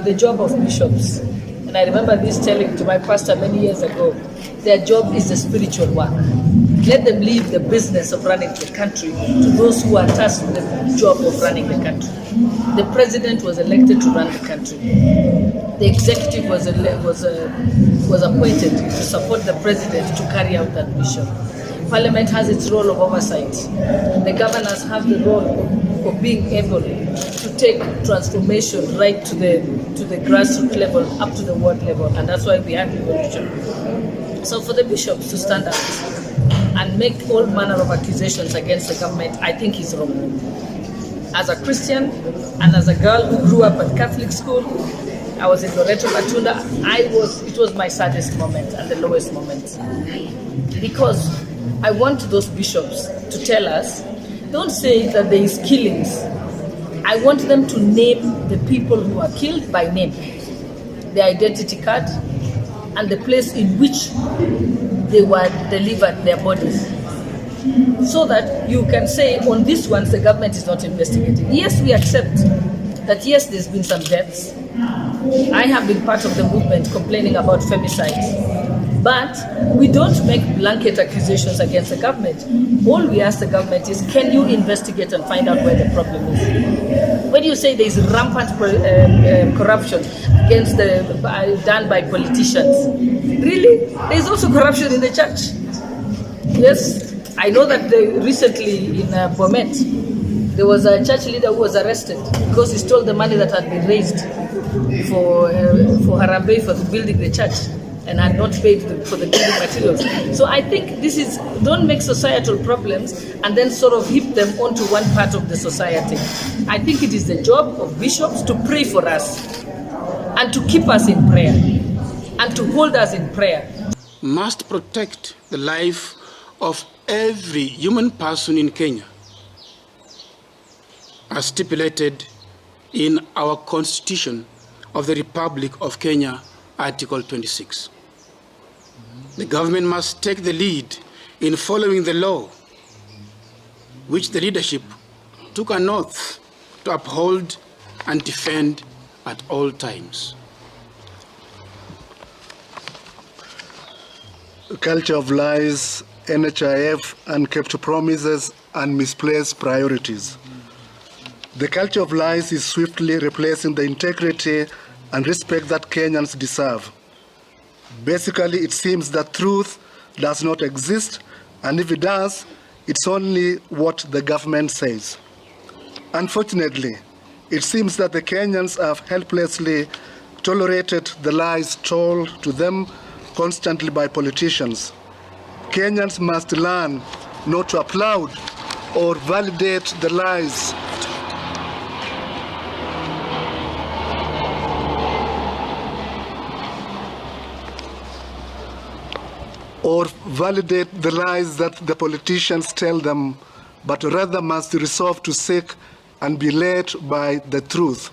The job of bishops, and I remember this telling to my pastor many years ago, their job is the spiritual work. Let them leave the business of running the country to those who are tasked with the job of running the country. The president was elected to run the country. The executive was appointed to support the president to carry out that mission. Parliament has its role of oversight. The governors have the role of being able to take transformation right to the grassroots level, up to the ward level, and that's why we have devolution. So for the bishops to stand up and make all manner of accusations against the government, I think is wrong. As a Christian and as a girl who grew up at Catholic school, I was in Loreto Matunda. It was my saddest moment and the lowest moment, because I want those bishops to tell us, don't say that there is killings. I want them to name the people who are killed by name, their identity card, and the place in which they were delivered their bodies. So that you can say, on this one, the government is not investigating. Yes, we accept that, yes, there's been some deaths. I have been part of the movement complaining about femicides. But we don't make blanket accusations against the government. All we ask the government is, can you investigate and find out where the problem is? When you say there is rampant corruption against done by politicians, really? There is also corruption in the church. Yes, I know that recently in Bomet, there was a church leader who was arrested because he stole the money that had been raised for Harambee for building the church, and had not paid for the building materials. So I think this is, don't make societal problems and then sort of heap them onto one part of the society. I think it is the job of bishops to pray for us and to keep us in prayer and to hold us in prayer. Must protect the life of every human person in Kenya, as stipulated in our Constitution of the Republic of Kenya, Article 26. The government must take the lead in following the law, which the leadership took an oath to uphold and defend at all times. Culture of lies, NHIF, unkept promises, and misplaced priorities. The culture of lies is swiftly replacing the integrity and respect that Kenyans deserve. Basically, it seems that truth does not exist, and if it does, it's only what the government says. Unfortunately, it seems that the Kenyans have helplessly tolerated the lies told to them constantly by politicians. Kenyans must learn not to applaud or validate the lies that the politicians tell them, but rather must resolve to seek and be led by the truth.